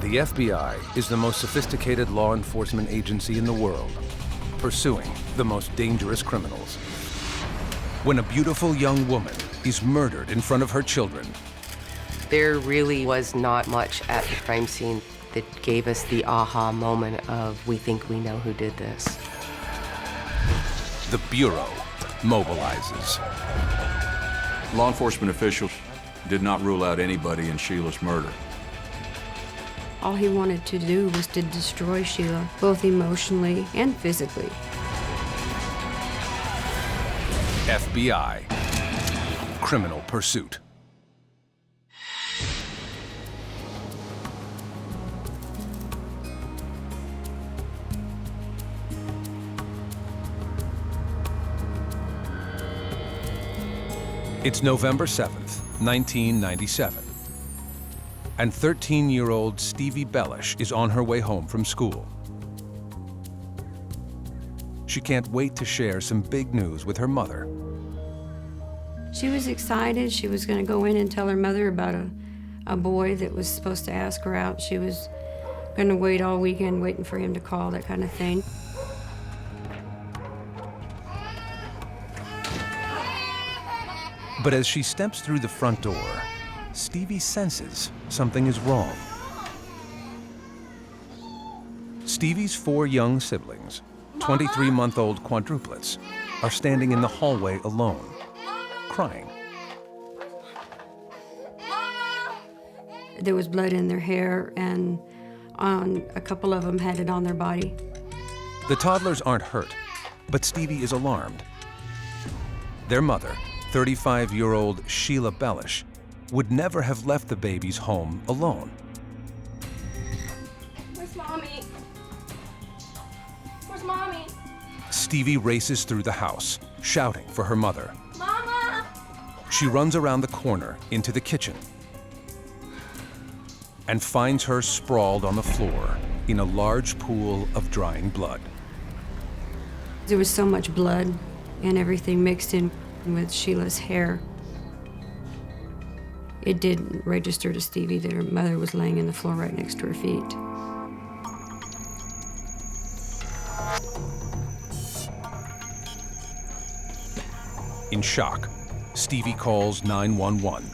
The FBI is the most sophisticated law enforcement agency in the world, pursuing the most dangerous criminals. When a beautiful young woman is murdered in front of her children, there really was not much at the crime scene that gave us the aha moment of, we think we know who did this. the Bureau mobilizes. Law enforcement officials did not rule out anybody in Sheila's murder. All he wanted to do was to destroy Sheila, both emotionally and physically. FBI, Criminal Pursuit. It's November 7th, 1997. And 13-year-old Stevie Bellish is on her way home from school. She can't wait to share some big news with her mother. She was excited. She was going to go in and tell her mother about a boy that was supposed to ask her out. She was going to wait all weekend, waiting for him to call, that kind of thing. But as she steps through the front door, Stevie senses something is wrong. Stevie's 4 young siblings, 23-month-old quadruplets, are standing in the hallway alone, crying. There was blood in their hair, and on a couple of them had it on their body. The toddlers aren't hurt, but Stevie is alarmed. Their mother, 35-year-old Sheila Bellish, would never have left the babies home alone. Where's Mommy? Where's Mommy? Stevie races through the house, shouting for her mother. Mama! She runs around the corner into the kitchen and finds her sprawled on the floor in a large pool of drying blood. There was so much blood and everything mixed in with Sheila's hair. It didn't register to Stevie that her mother was laying in the floor right next to her feet. In shock, Stevie calls 911.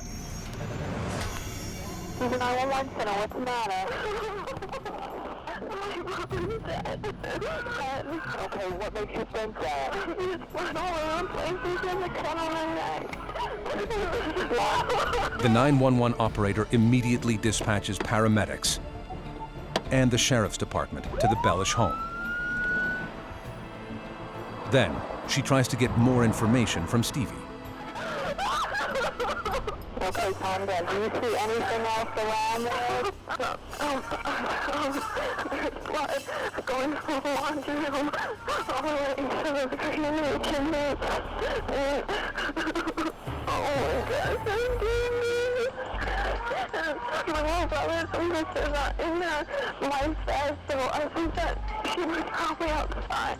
911 center, what's the matter? Okay, what makes you think that? There's blood all around places in the cut on her neck. The 911 operator immediately dispatches paramedics and the sheriff's department to the Bellish home. Then, she tries to get more information from Stevie. Okay, calm down. Do you see anything else around there? There's blood going from the laundry room all the way to the kitchen. Oh my gosh, I'm doing this. My little brothers and sisters are in there. Mine says, so I think that she was probably outside.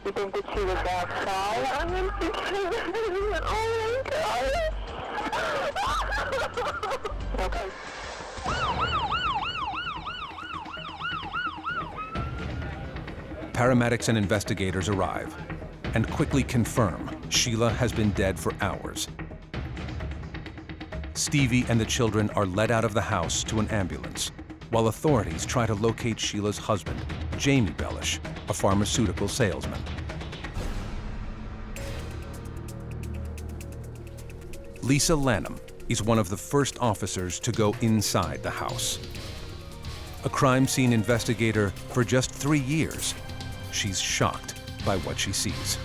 You think that she was outside? I'm in the kitchen. Oh my gosh. Okay. Paramedics and investigators arrive and quickly confirm Sheila has been dead for hours. Stevie and the children are led out of the house to an ambulance, while authorities try to locate Sheila's husband, Jamie Bellish, a pharmaceutical salesman. Lisa Lanham is one of the first officers to go inside the house. A crime scene investigator for just 3 years, she's shocked by what she sees.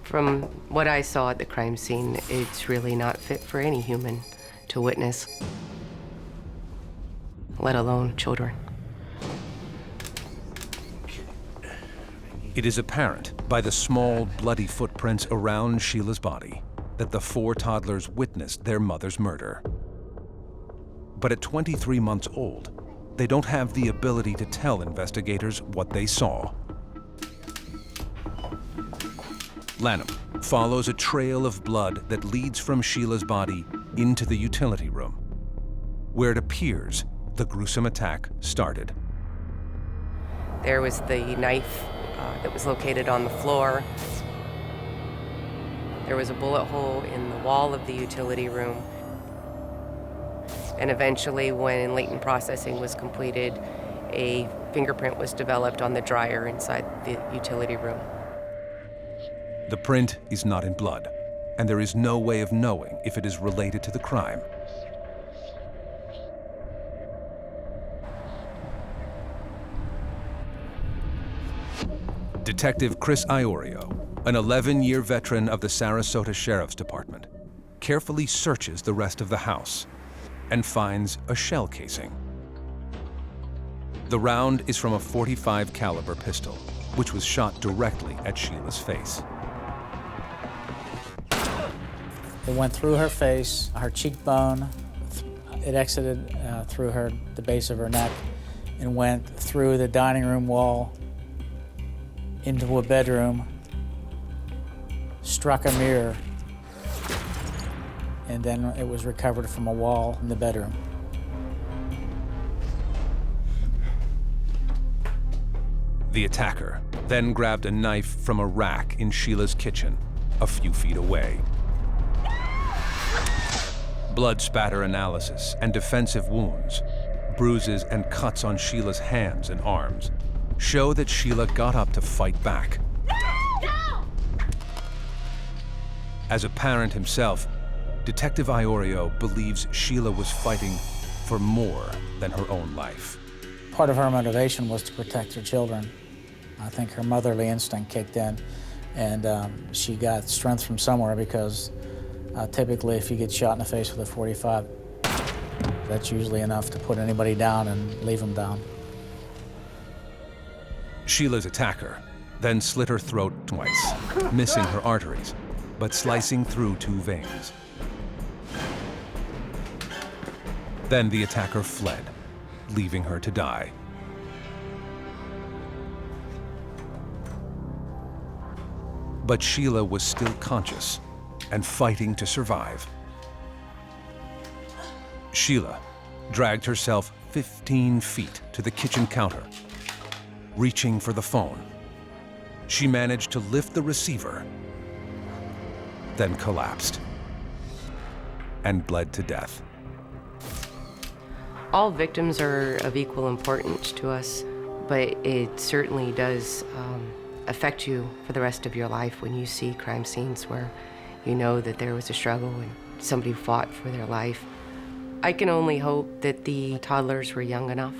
From what I saw at the crime scene, it's really not fit for any human to witness, let alone children. It is apparent by the small, bloody footprints around Sheila's body that the 4 toddlers witnessed their mother's murder. But at 23 months old, they don't have the ability to tell investigators what they saw. Lanham follows a trail of blood that leads from Sheila's body into the utility room. where it appears the gruesome attack started. There was the knife that was located on the floor. There was a bullet hole in the wall of the utility room. And eventually, when latent processing was completed, a fingerprint was developed on the dryer inside the utility room. The print is not in blood, and there is no way of knowing if it is related to the crime. Detective Chris Iorio, an 11-year veteran of the Sarasota Sheriff's Department, carefully searches the rest of the house and finds a shell casing. The round is from a .45 caliber pistol, which was shot directly at Sheila's face. It went through her face, her cheekbone. It exited through the base of her neck and went through the dining room wall into a bedroom, struck a mirror, and then it was recovered from a wall in the bedroom. The attacker then grabbed a knife from a rack in Sheila's kitchen, a few feet away. Blood spatter analysis and defensive wounds, bruises and cuts on Sheila's hands and arms show that Sheila got up to fight back. No! As a parent himself, Detective Iorio believes Sheila was fighting for more than her own life. Part of her motivation was to protect her children. I think her motherly instinct kicked in, and she got strength from somewhere, because typically if you get shot in the face with a .45, that's usually enough to put anybody down and leave them down. Sheila's attacker then slit her throat twice, missing her arteries, but slicing through 2 veins. Then the attacker fled, leaving her to die. But Sheila was still conscious and fighting to survive. Sheila dragged herself 15 feet to the kitchen counter, reaching for the phone. She managed to lift the receiver, then collapsed and bled to death. All victims are of equal importance to us, but it certainly does affect you for the rest of your life when you see crime scenes where you know that there was a struggle and somebody fought for their life. I can only hope that the toddlers were young enough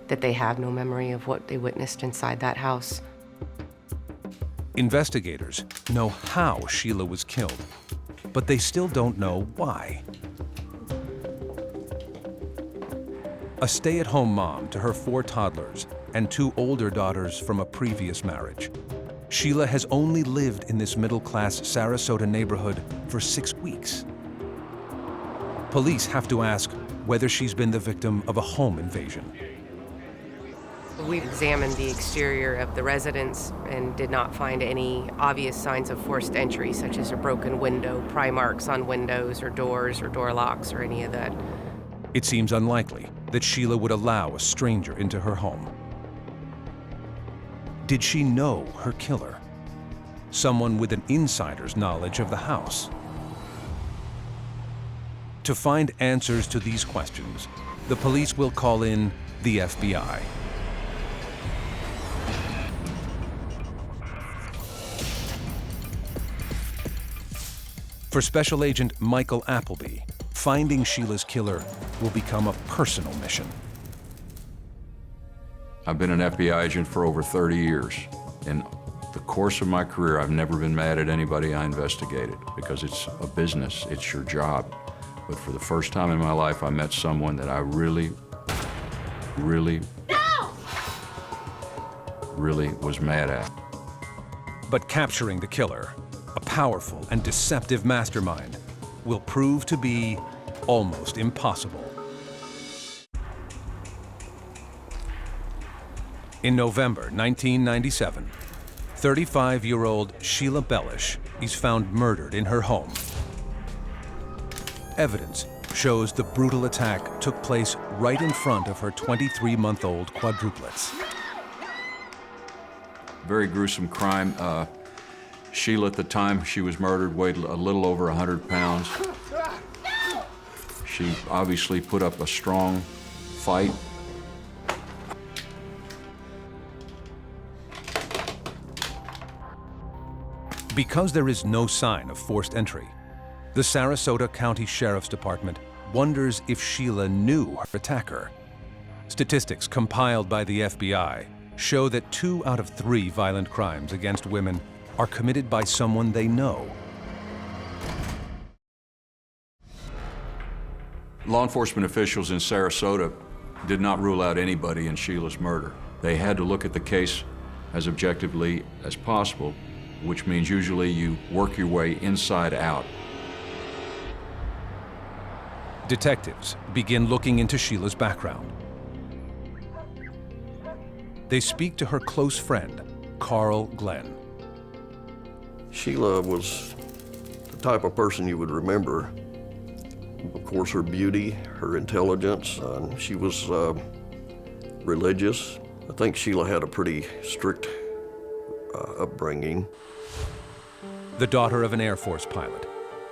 that they have no memory of what they witnessed inside that house. Investigators know how Sheila was killed, but they still don't know why. A stay-at-home mom to her 4 toddlers and 2 older daughters from a previous marriage, Sheila has only lived in this middle-class Sarasota neighborhood for 6 weeks. Police have to ask whether she's been the victim of a home invasion. We examined the exterior of the residence and did not find any obvious signs of forced entry, such as a broken window, pry marks on windows or doors or door locks or any of that. It seems unlikely that Sheila would allow a stranger into her home. Did she know her killer? Someone with an insider's knowledge of the house? To find answers to these questions, the police will call in the FBI. For Special Agent Michael Appleby, finding Sheila's killer will become a personal mission. I've been an FBI agent for over 30 years. In the course of my career, I've never been mad at anybody I investigated, because it's a business, it's your job. But for the first time in my life, I met someone that I really was mad at. But capturing the killer, a powerful and deceptive mastermind, will prove to be almost impossible. In November 1997, 35-year-old Sheila Bellish is found murdered in her home. Evidence shows the brutal attack took place right in front of her 23-month-old quadruplets. Very gruesome crime. Sheila, at the time she was murdered, weighed a little over 100 pounds. She obviously put up a strong fight. Because there is no sign of forced entry, the Sarasota County Sheriff's Department wonders if Sheila knew her attacker. Statistics compiled by the FBI show that 2 out of 3 violent crimes against women are committed by someone they know. Law enforcement officials in Sarasota did not rule out anybody in Sheila's murder. They had to look at the case as objectively as possible, which means usually you work your way inside out. Detectives begin looking into Sheila's background. They speak to her close friend, Carl Glenn. Sheila was the type of person you would remember. Of course, her beauty, her intelligence, she was religious. I think Sheila had a pretty strict upbringing. The daughter of an Air Force pilot,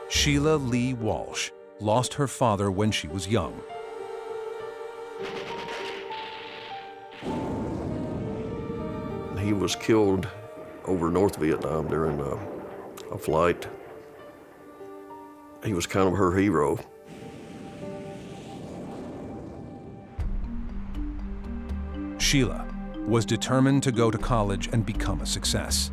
Sheila Lee Walsh lost her father when she was young. He was killed over North Vietnam during a flight. He was kind of her hero. Sheila was determined to go to college and become a success.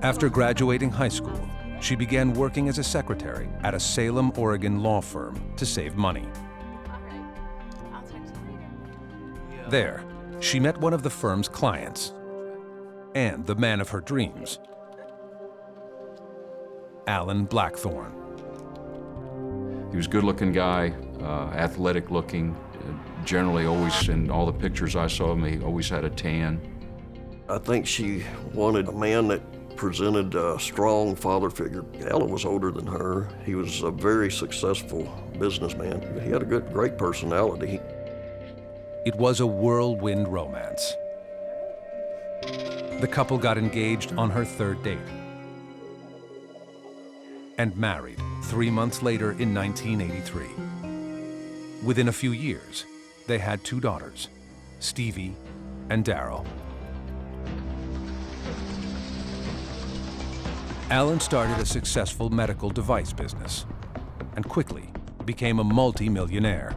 After graduating high school, she began working as a secretary at a Salem, Oregon law firm to save money. There, she met one of the firm's clients and the man of her dreams, Alan Blackthorne. He was a good-looking guy, athletic-looking, generally always, in all the pictures I saw of him, he always had a tan. I think she wanted a man that presented a strong father figure. Alan was older than her. He was a very successful businessman. He had a great personality. It was a whirlwind romance. The couple got engaged on her 3rd date and married 3 months later in 1983. Within a few years, they had 2 daughters, Stevie and Daryl. Alan started a successful medical device business and quickly became a multi-millionaire.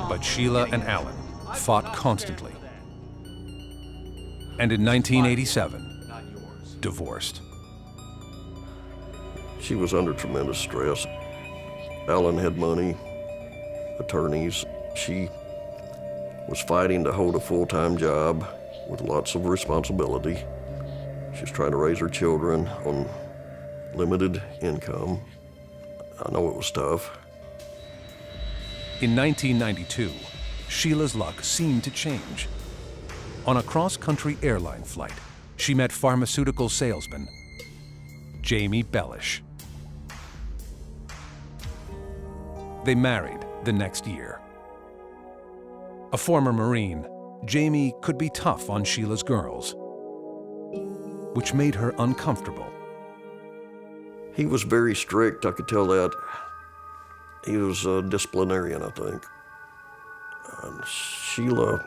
But Sheila and Alan fought constantly. And in 1987, divorced. She was under tremendous stress. Alan had money, attorneys. She was fighting to hold a full-time job with lots of responsibility. She was trying to raise her children on limited income. I know it was tough. In 1992, Sheila's luck seemed to change. On a cross-country airline flight, she met pharmaceutical salesman Jamie Bellish. They married the next year. A former Marine, Jamie could be tough on Sheila's girls, which made her uncomfortable. He was very strict, I could tell that. He was a disciplinarian, I think. And Sheila,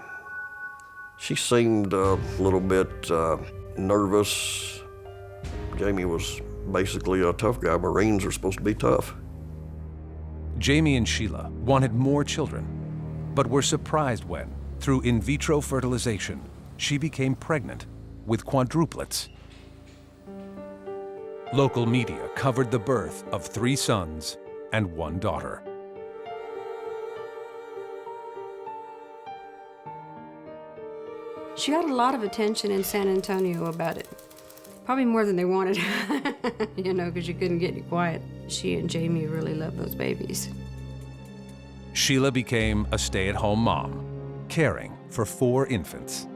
she seemed a little bit nervous. Jamie was basically a tough guy. Marines are supposed to be tough. Jamie and Sheila wanted more children, but were surprised when, through in vitro fertilization, she became pregnant with quadruplets. Local media covered the birth of 3 sons and 1 daughter. She got a lot of attention in San Antonio about it. Probably more than they wanted, you know, because you couldn't get any quiet. She and Jamie really loved those babies. Sheila became a stay-at-home mom, caring for 4 infants.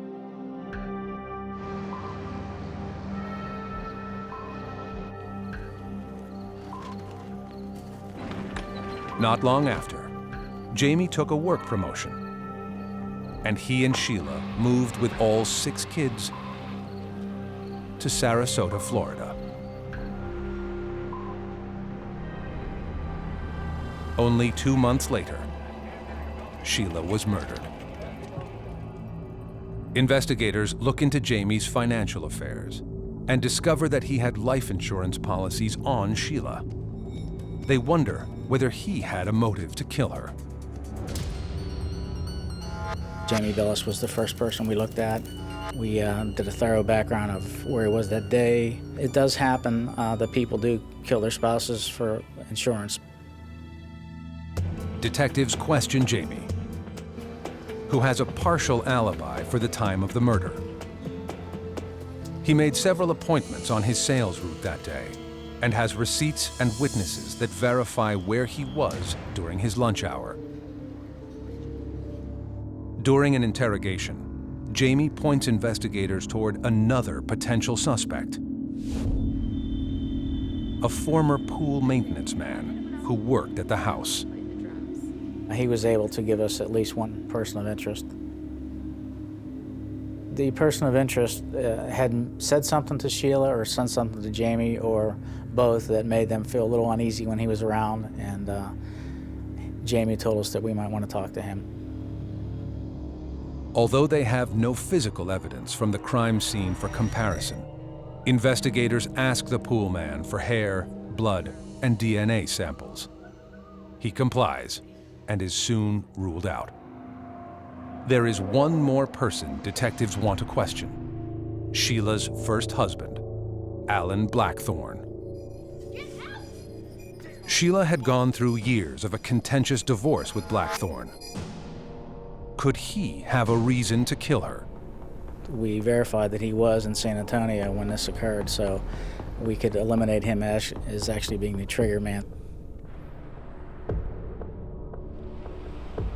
Not long after, Jamie took a work promotion, and he and Sheila moved with all 6 kids to Sarasota, Florida. Only 2 months later, Sheila was murdered. Investigators look into Jamie's financial affairs and discover that he had life insurance policies on Sheila. They wonder whether he had a motive to kill her. Jamie Billis was the first person we looked at. We did a thorough background of where he was that day. It does happen that people do kill their spouses for insurance. Detectives question Jamie, who has a partial alibi for the time of the murder. He made several appointments on his sales route that day and has receipts and witnesses that verify where he was during his lunch hour. During an interrogation, Jamie points investigators toward another potential suspect, a former pool maintenance man who worked at the house. He was able to give us at least one person of interest. The person of interest had said something to Sheila or said something to Jamie or both that made them feel a little uneasy when he was around, and Jamie told us that we might want to talk to him. Although they have no physical evidence from the crime scene for comparison, investigators ask the pool man for hair, blood, and DNA samples. He complies and is soon ruled out. There is one more person detectives want to question: Sheila's first husband, Alan Blackthorne. Sheila had gone through years of a contentious divorce with Blackthorne. Could he have a reason to kill her? We verified that he was in San Antonio when this occurred, so we could eliminate him as actually being the trigger man.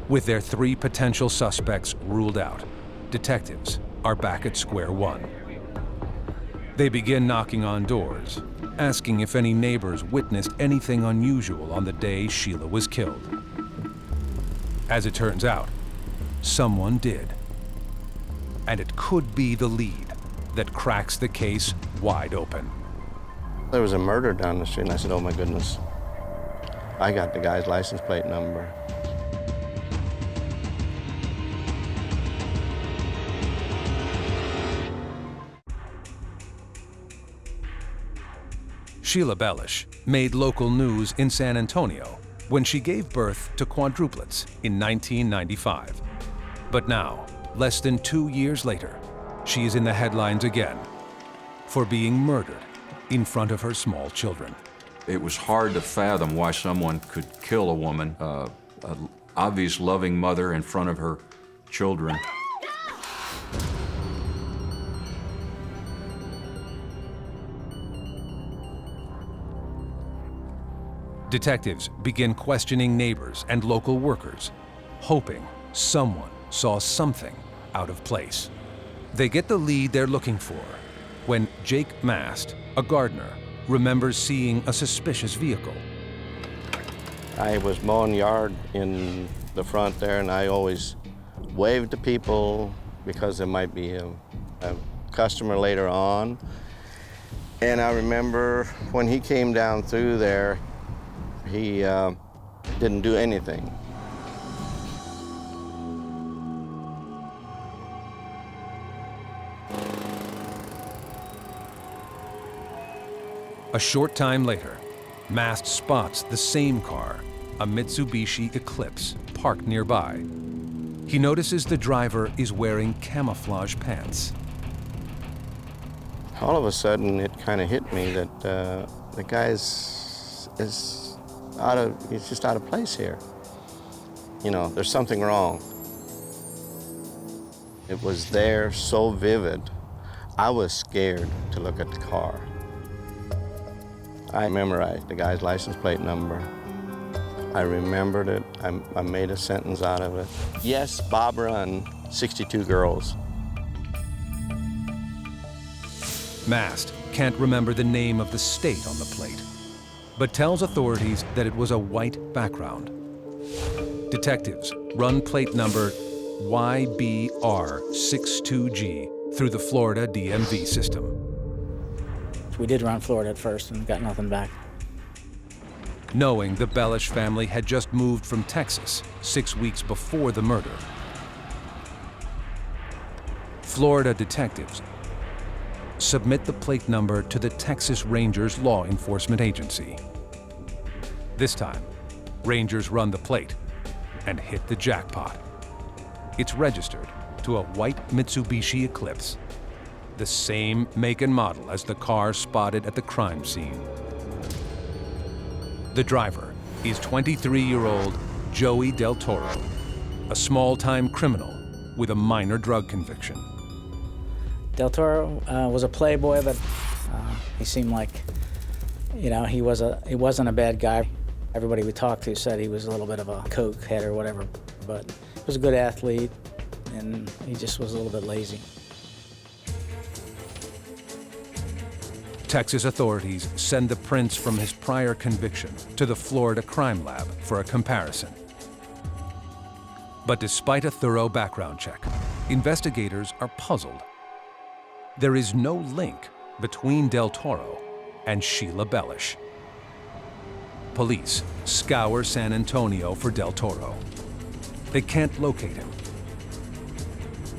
With their 3 potential suspects ruled out, detectives are back at square one. They begin knocking on doors, asking if any neighbors witnessed anything unusual on the day Sheila was killed. As it turns out, someone did. And it could be the lead that cracks the case wide open. There was a murder down the street, and I said, oh my goodness. I got the guy's license plate number. Sheila Bellish made local news in San Antonio when she gave birth to quadruplets in 1995. But now, less than 2 years later, she is in the headlines again for being murdered in front of her small children. It was hard to fathom why someone could kill a woman, an obvious loving mother in front of her children. Detectives begin questioning neighbors and local workers, hoping someone saw something out of place. They get the lead they're looking for when Jake Mast, a gardener, remembers seeing a suspicious vehicle. I was mowing yard in the front there, and I always waved to people because there might be a customer later on. And I remember when he came down through there, he didn't do anything. A short time later, Mast spots the same car, a Mitsubishi Eclipse, parked nearby. He notices the driver is wearing camouflage pants. All of a sudden, it kind of hit me that the guy's he's just out of place here. You know, there's something wrong. It was there so vivid, I was scared to look at the car. I memorized the guy's license plate number. I remembered it. I made a sentence out of it. Yes, Bob Run, 62 girls. Mast can't remember the name of the state on the plate, but tells authorities that it was a white background. Detectives run plate number YBR62G through the Florida DMV system. We did run Florida at first and got nothing back. Knowing the Bellish family had just moved from Texas 6 weeks before the murder, Florida detectives submit the plate number to the Texas Rangers Law Enforcement Agency. This time, Rangers run the plate and hit the jackpot. It's registered to a white Mitsubishi Eclipse, the same make and model as the car spotted at the crime scene. The driver is 23-year-old Joey Del Toro, a small-time criminal with a minor drug conviction. Del Toro was a playboy, but he seemed like, you know, he wasn't a bad guy. Everybody we talked to said he was a little bit of a coke head or whatever, but he was a good athlete, and he just was a little bit lazy. Texas authorities send the prints from his prior conviction to the Florida Crime Lab for a comparison. But despite a thorough background check, investigators are puzzled. There is no link between Del Toro and Sheila Bellish. Police scour San Antonio for Del Toro. They can't locate him.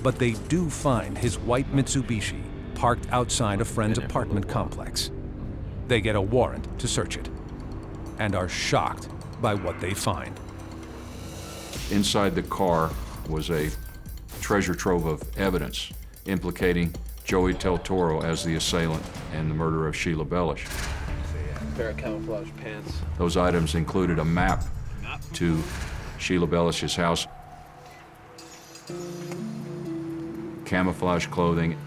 But they do find his white Mitsubishi parked outside a friend's apartment complex. They get a warrant to search it and are shocked by what they find. Inside the car was a treasure trove of evidence implicating Joey Del Toro as the assailant in the murder of Sheila Bellish. A pair of camouflage pants. Those items included a map to Sheila Bellish's house, camouflage clothing,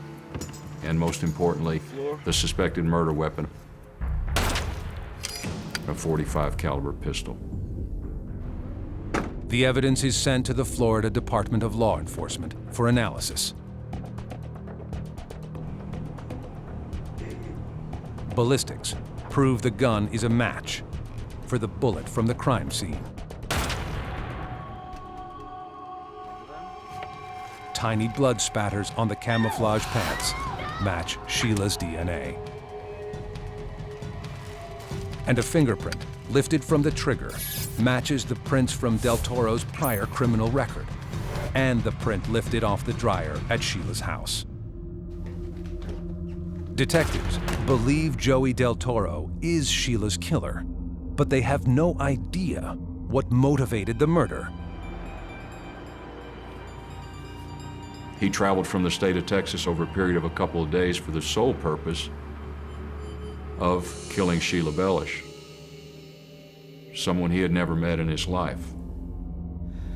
and most importantly, the suspected murder weapon, a .45 caliber pistol. The evidence is sent to the Florida Department of Law Enforcement for analysis. Ballistics prove the gun is a match for the bullet from the crime scene. Tiny blood spatters on the camouflage pants match Sheila's DNA. And a fingerprint lifted from the trigger matches the prints from Del Toro's prior criminal record and the print lifted off the dryer at Sheila's house. Detectives believe Joey Del Toro is Sheila's killer, but they have no idea what motivated the murder. He traveled from the state of Texas over a period of a couple of days for the sole purpose of killing Sheila Bellish, someone he had never met in his life.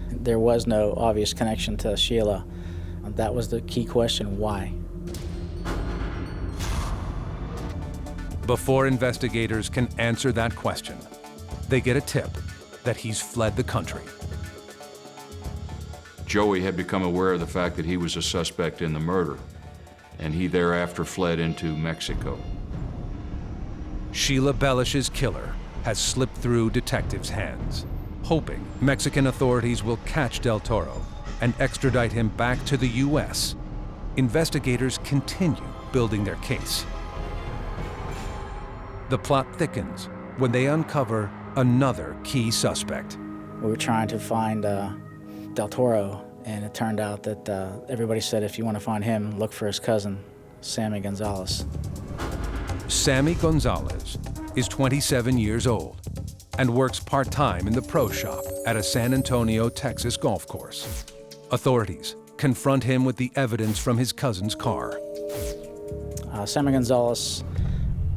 There was no obvious connection to Sheila. That was the key question, why? Before investigators can answer that question, they get a tip that he's fled the country. Joey had become aware of the fact that he was a suspect in the murder, and he thereafter fled into Mexico. Sheila Bellish's killer has slipped through detectives' hands, hoping Mexican authorities will catch Del Toro and extradite him back to the U.S. Investigators continue building their case. The plot thickens when they uncover another key suspect. We were trying to find Del Toro, and it turned out that everybody said if you want to find him, look for his cousin, Sammy Gonzalez. Sammy Gonzalez is 27 years old and works part-time in the pro shop at a San Antonio, Texas golf course. Authorities confront him with the evidence from his cousin's car. Sammy Gonzalez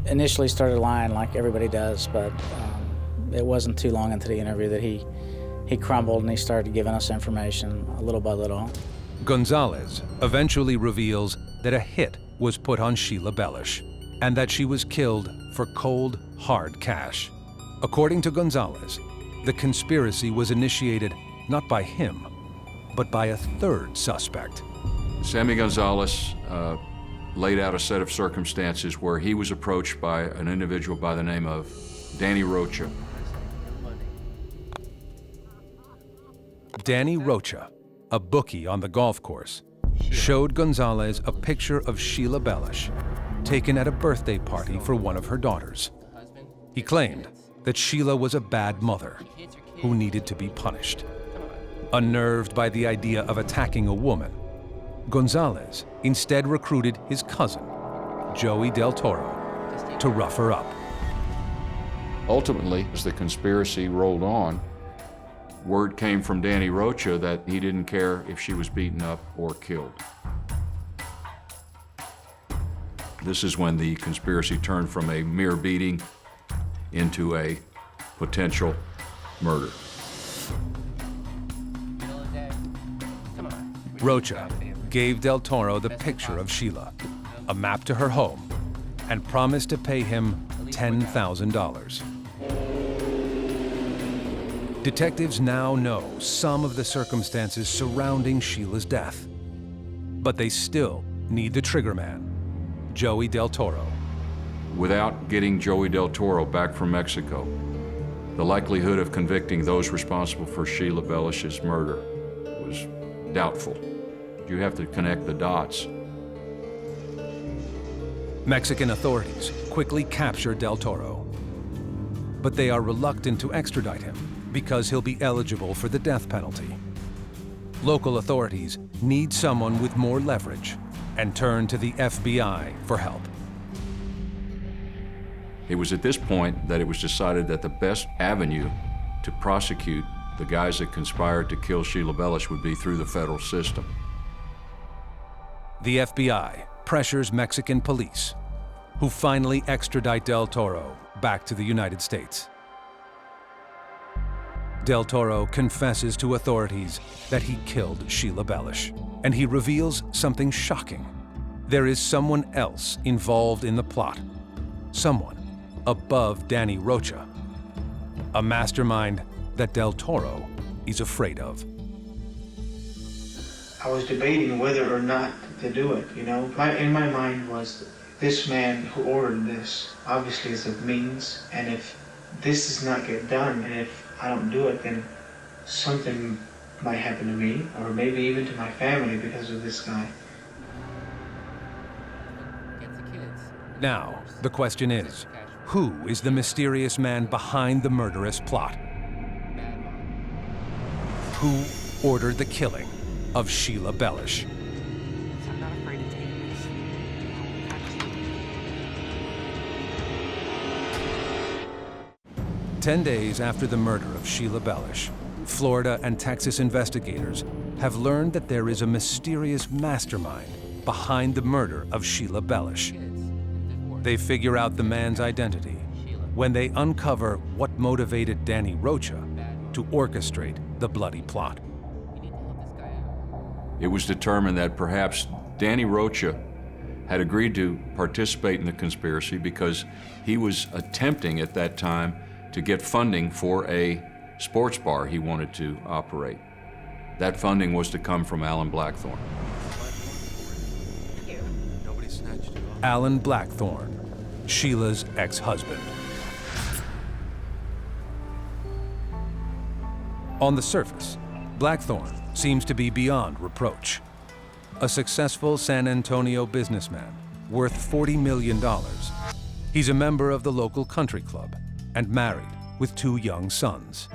initially started lying like everybody does, but it wasn't too long into the interview that he crumbled and he started giving us information little by little. Gonzalez eventually reveals that a hit was put on Sheila Bellish and that she was killed for cold, hard cash. According to Gonzalez, the conspiracy was initiated not by him, but by a third suspect. Sammy Gonzalez laid out a set of circumstances where he was approached by an individual by the name of Danny Rocha. Danny Rocha, a bookie on the golf course, showed Gonzalez a picture of Sheila Bellish taken at a birthday party for one of her daughters. He claimed that Sheila was a bad mother who needed to be punished. Unnerved by the idea of attacking a woman, Gonzalez instead recruited his cousin, Joey Del Toro, to rough her up. Ultimately, as the conspiracy rolled on, word came from Danny Rocha that he didn't care if she was beaten up or killed. This is when the conspiracy turned from a mere beating into a potential murder. Rocha gave Del Toro the picture of Sheila, a map to her home, and promised to pay him $10,000. Detectives now know some of the circumstances surrounding Sheila's death, but they still need the triggerman, Joey Del Toro. Without getting Joey Del Toro back from Mexico, the likelihood of convicting those responsible for Sheila Bellish's murder was doubtful. You have to connect the dots. Mexican authorities quickly capture Del Toro, but they are reluctant to extradite him because he'll be eligible for the death penalty. Local authorities need someone with more leverage and turn to the FBI for help. It was at this point that it was decided that the best avenue to prosecute the guys that conspired to kill Sheila Bellish would be through the federal system. The FBI pressures Mexican police, who finally extradite Del Toro back to the United States. Del Toro confesses to authorities that he killed Sheila Bellish, and he reveals something shocking. There is someone else involved in the plot, someone above Danny Rocha, a mastermind that Del Toro is afraid of. I was debating whether or not to do it, you know. In my mind was, this man who ordered this obviously is a means, and if this does not get done, and if I don't do it, then something might happen to me, or maybe even to my family because of this guy. Now, the question is, who is the mysterious man behind the murderous plot? Who ordered the killing of Sheila Bellish? 10 days after the murder of Sheila Bellish, Florida and Texas investigators have learned that there is a mysterious mastermind behind the murder of Sheila Bellish. They figure out the man's identity when they uncover what motivated Danny Rocha to orchestrate the bloody plot. It was determined that perhaps Danny Rocha had agreed to participate in the conspiracy because he was attempting at that time to get funding for a sports bar he wanted to operate. That funding was to come from Alan Blackthorne. Alan Blackthorne, Sheila's ex-husband. On the surface, Blackthorne seems to be beyond reproach. A successful San Antonio businessman worth $40 million. He's a member of the local country club and married with 2 young sons.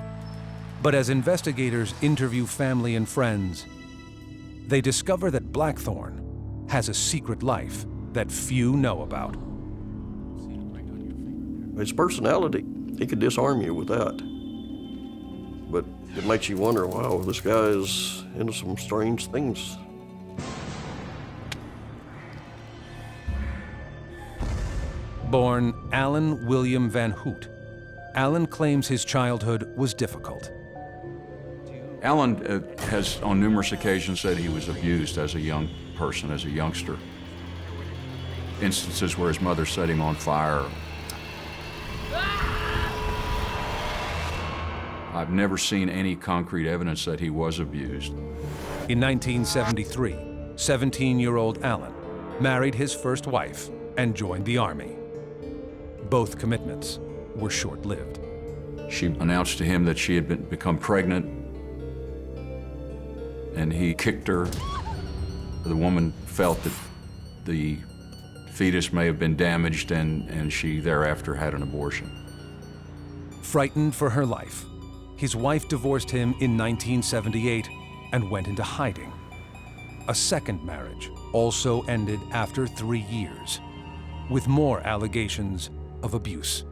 But as investigators interview family and friends, they discover that Blackthorne has a secret life that few know about. His personality, he could disarm you with that. But it makes you wonder, wow, this guy is into some strange things. Born Alan William Van Hoot, Alan claims his childhood was difficult. Alan has on numerous occasions said he was abused as a young person, as a youngster. Instances where his mother set him on fire. I've never seen any concrete evidence that he was abused. In 1973, 17-year-old Alan married his first wife and joined the Army. Both commitments were short-lived. She announced to him that she had become pregnant, and he kicked her. The woman felt that the fetus may have been damaged, and she thereafter had an abortion. Frightened for her life, his wife divorced him in 1978 and went into hiding. A second marriage also ended after 3 years, with more allegations of abuse.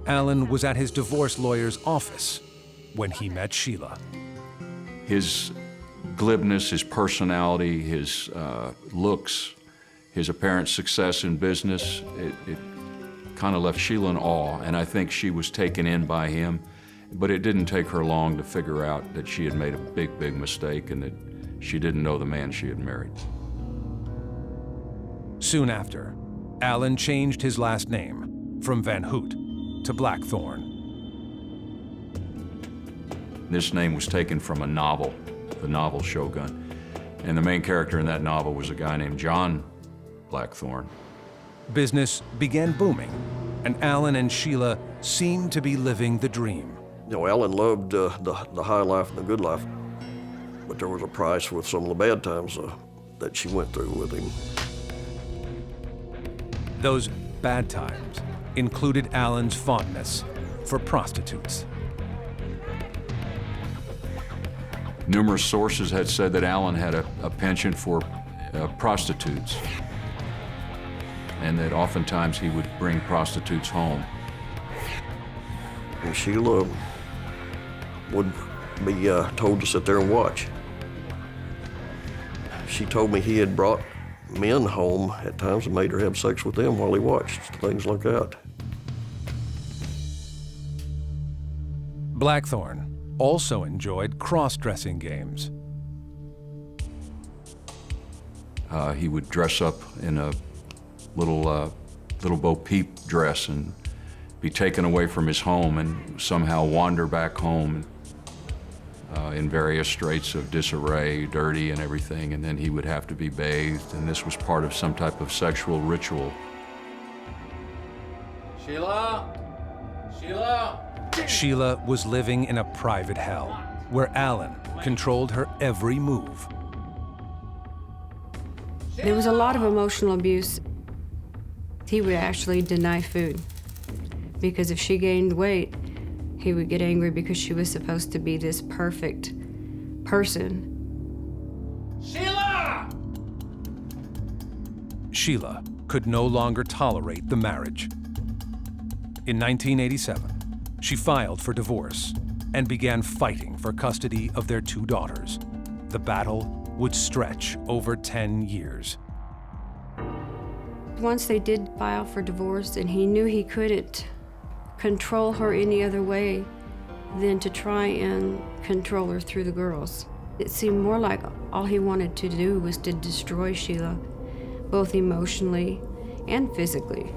Alan was at his divorce lawyer's office when he met Sheila. His glibness, his personality, his looks, his apparent success in business, it kind of left Sheila in awe, and I think she was taken in by him, but it didn't take her long to figure out that she had made a big, big mistake and that she didn't know the man she had married. Soon after, Alan changed his last name from Van Hoot to Blackthorne. This name was taken from a novel, the novel Shogun, and the main character in that novel was a guy named John Blackthorne. Business began booming, and Alan and Sheila seemed to be living the dream. You know, Alan loved the high life and the good life, but there was a price with some of the bad times that she went through with him. Those bad times included Alan's fondness for prostitutes. Numerous sources had said that Alan had a penchant for prostitutes, and that oftentimes he would bring prostitutes home. And Sheila would be told to sit there and watch. She told me he had brought men home at times and made her have sex with them while he watched, things like that. Blackthorne also enjoyed cross-dressing games. He would dress up in a little Bo Peep dress and be taken away from his home and somehow wander back home in various straits of disarray, dirty and everything, and then he would have to be bathed, and this was part of some type of sexual ritual. Sheila? Sheila? Sheila was living in a private hell where Alan controlled her every move. There was a lot of emotional abuse. He would actually deny food because if she gained weight, he would get angry because she was supposed to be this perfect person. Sheila! Sheila could no longer tolerate the marriage. In 1987, she filed for divorce and began fighting for custody of their 2 daughters. The battle would stretch over 10 years. Once they did file for divorce, and he knew he couldn't control her any other way than to try and control her through the girls. It seemed more like all he wanted to do was to destroy Sheila, both emotionally and physically.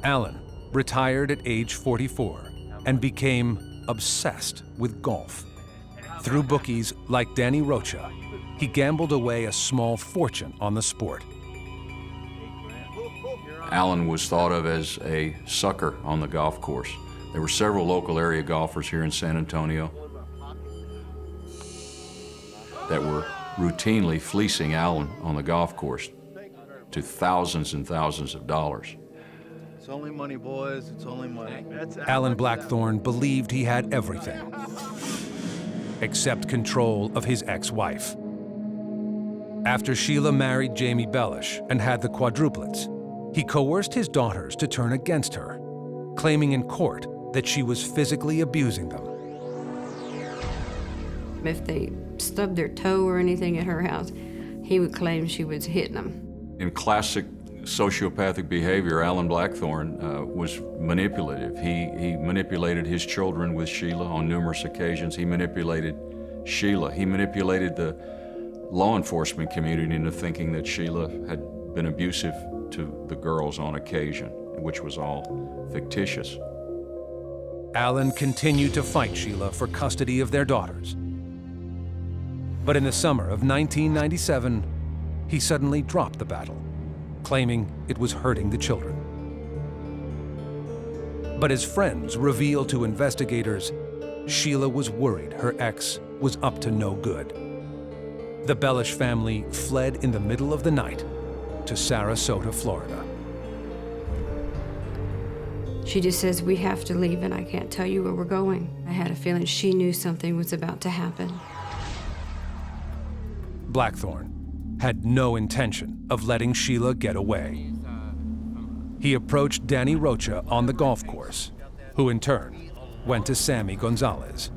Alan retired at age 44 and became obsessed with golf. Through bookies like Danny Rocha, he gambled away a small fortune on the sport. Alan was thought of as a sucker on the golf course. There were several local area golfers here in San Antonio that were routinely fleecing Alan on the golf course to thousands and thousands of dollars. It's only money, boys. It's only money. Alan Blackthorne believed he had everything except control of his ex-wife. After Sheila married Jamie Bellish and had the quadruplets, he coerced his daughters to turn against her, claiming in court that she was physically abusing them. If they stubbed their toe or anything at her house, he would claim she was hitting them. In classic sociopathic behavior, Alan Blackthorne was manipulative. He manipulated his children with Sheila on numerous occasions. He manipulated Sheila. He manipulated the law enforcement community into thinking that Sheila had been abusive to the girls on occasion, which was all fictitious. Alan continued to fight Sheila for custody of their daughters. But in the summer of 1997, he suddenly dropped the battle, claiming it was hurting the children. But as friends reveal to investigators, Sheila was worried her ex was up to no good. The Bellish family fled in the middle of the night to Sarasota, Florida. She just says, we have to leave and I can't tell you where we're going. I had a feeling she knew something was about to happen. Blackthorne had no intention of letting Sheila get away. He approached Danny Rocha on the golf course, who in turn went to Sammy Gonzalez.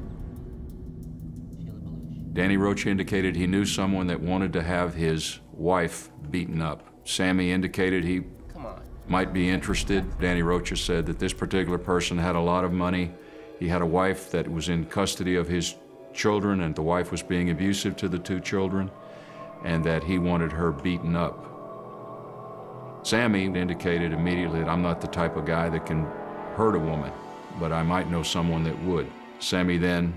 Danny Rocha indicated he knew someone that wanted to have his wife beaten up. Sammy indicated he might be interested. Danny Rocha said that this particular person had a lot of money. He had a wife that was in custody of his children, and the wife was being abusive to the two children, and that he wanted her beaten up. Sammy indicated immediately that I'm not the type of guy that can hurt a woman, but I might know someone that would. Sammy then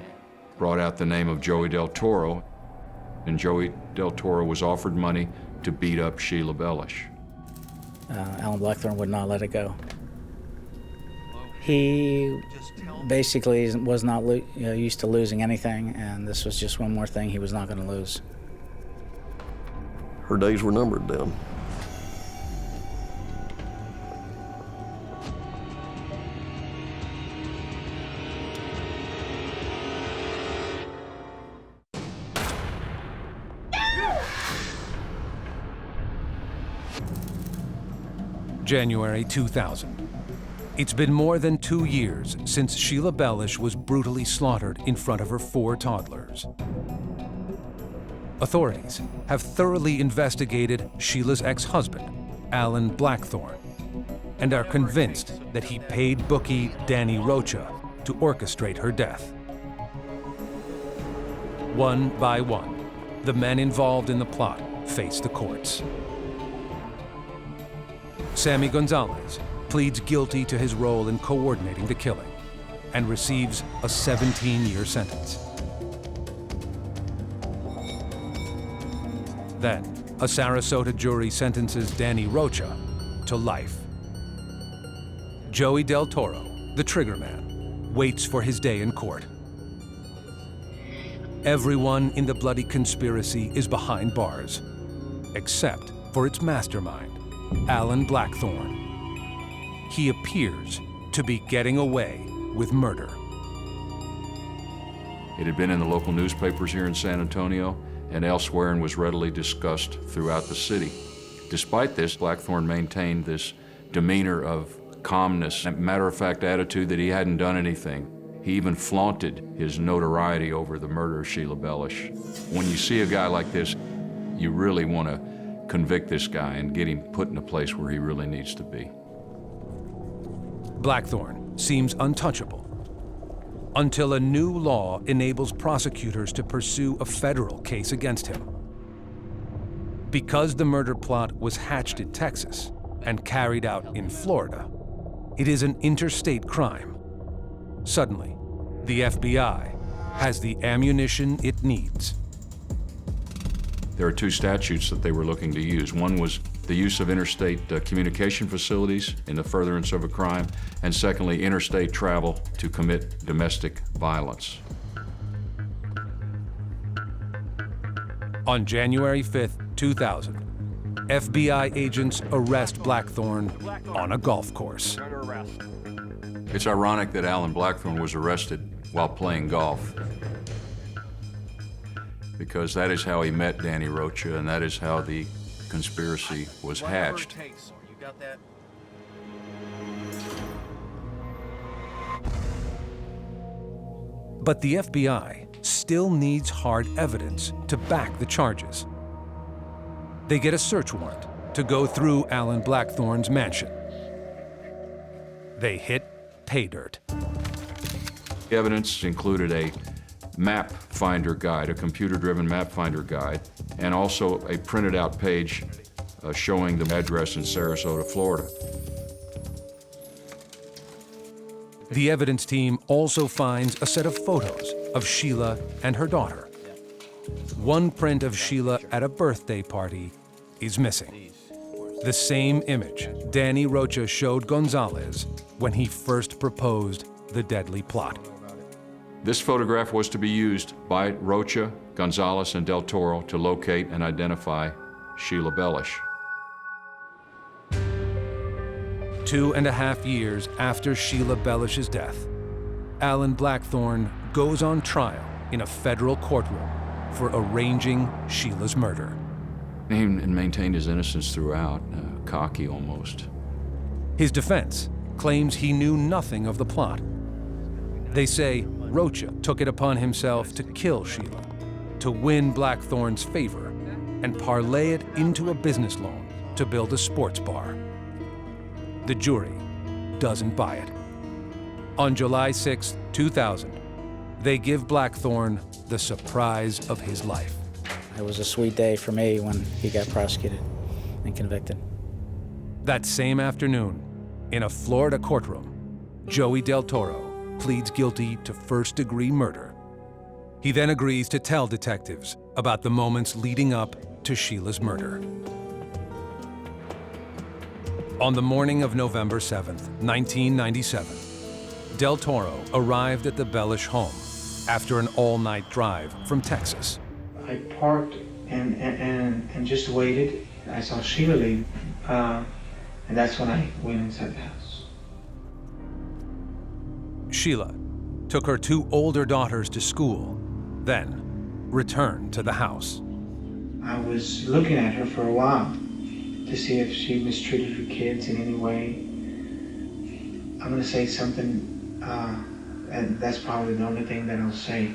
brought out the name of Joey Del Toro, and Joey Del Toro was offered money to beat up Sheila Bellish. Alan Blackthorne would not let it go. He basically was not used to losing anything, and this was just one more thing he was not going to lose. Her days were numbered then. January 2000. It's been more than 2 years since Sheila Bellish was brutally slaughtered in front of her 4 toddlers. Authorities have thoroughly investigated Sheila's ex-husband, Alan Blackthorne, and are convinced that he paid bookie Danny Rocha to orchestrate her death. One by one, the men involved in the plot face the courts. Sammy Gonzalez pleads guilty to his role in coordinating the killing and receives a 17-year sentence. Then, a Sarasota jury sentences Danny Rocha to life. Joey Del Toro, the triggerman, waits for his day in court. Everyone in the bloody conspiracy is behind bars, except for its mastermind, Alan Blackthorne. He appears to be getting away with murder. It had been in the local newspapers here in San Antonio and elsewhere and was readily discussed throughout the city. Despite this, Blackthorne maintained this demeanor of calmness and matter-of-fact attitude that he hadn't done anything. He even flaunted his notoriety over the murder of Sheila Bellish. When you see a guy like this, you really want to convict this guy and get him put in a place where he really needs to be. Blackthorne seems untouchable until a new law enables prosecutors to pursue a federal case against him. Because the murder plot was hatched in Texas and carried out in Florida, it is an interstate crime. Suddenly, the FBI has the ammunition it needs. There are 2 statutes that they were looking to use. One was the use of interstate communication facilities in the furtherance of a crime, and secondly, interstate travel to commit domestic violence. On January 5th, 2000, FBI agents arrest Blackthorne on a golf course. It's ironic that Alan Blackthorne was arrested while playing golf, because that is how he met Danny Rocha, and that is how the conspiracy was hatched. But the FBI still needs hard evidence to back the charges. They get a search warrant to go through Alan Blackthorne's mansion. They hit pay dirt. The evidence included a map finder guide, a computer-driven map finder guide, and also a printed out page showing the address in Sarasota, Florida. The evidence team also finds a set of photos of Sheila and her daughter. One print of Sheila at a birthday party is missing. The same image Danny Rocha showed Gonzalez when he first proposed the deadly plot. This photograph was to be used by Rocha, Gonzalez, and Del Toro to locate and identify Sheila Bellish. 2.5 years after Sheila Bellish's death, Alan Blackthorne goes on trial in a federal courtroom for arranging Sheila's murder. He maintained his innocence throughout, cocky almost. His defense claims he knew nothing of the plot. They say Rocha took it upon himself to kill Sheila, to win Blackthorne's favor, and parlay it into a business loan to build a sports bar. The jury doesn't buy it. On July 6, 2000, they give Blackthorne the surprise of his life. It was a sweet day for me when he got prosecuted and convicted. That same afternoon, in a Florida courtroom, Joey Del Toro pleads guilty to first-degree murder. He then agrees to tell detectives about the moments leading up to Sheila's murder. On the morning of November 7th, 1997, Del Toro arrived at the Bellish home after an all-night drive from Texas. I parked and just waited. I saw Sheila leave, and that's when I went inside the house. Sheila took her 2 older daughters to school, then returned to the house. I was looking at her for a while to see if she mistreated her kids in any way. I'm gonna say something, and that's probably the only thing that I'll say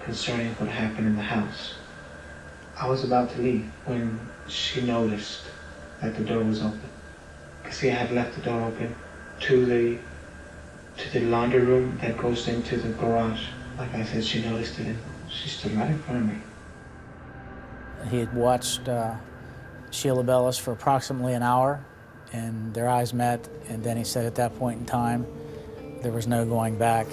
concerning what happened in the house. I was about to leave when she noticed that the door was open. See, I had left the door open to the laundry room that goes into the garage. Like I said, she noticed it and she stood right in front of me. He had watched Sheila Bellish for approximately an hour, and their eyes met, and then he said at that point in time, there was no going back.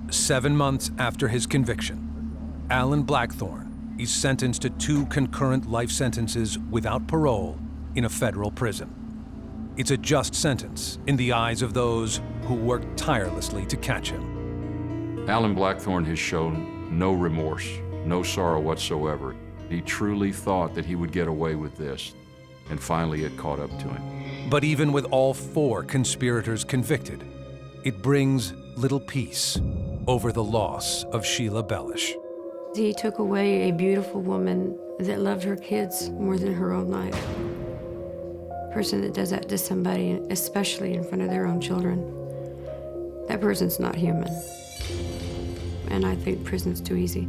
7 months after his conviction, Alan Blackthorne is sentenced to 2 concurrent life sentences without parole in a federal prison. It's a just sentence in the eyes of those who worked tirelessly to catch him. Alan Blackthorne has shown no remorse, no sorrow whatsoever. He truly thought that he would get away with this, and finally it caught up to him. But even with all 4 conspirators convicted, it brings little peace over the loss of Sheila Bellish. He took away a beautiful woman that loved her kids more than her own life. A person that does that to somebody, especially in front of their own children, that person's not human. And I think prison's too easy.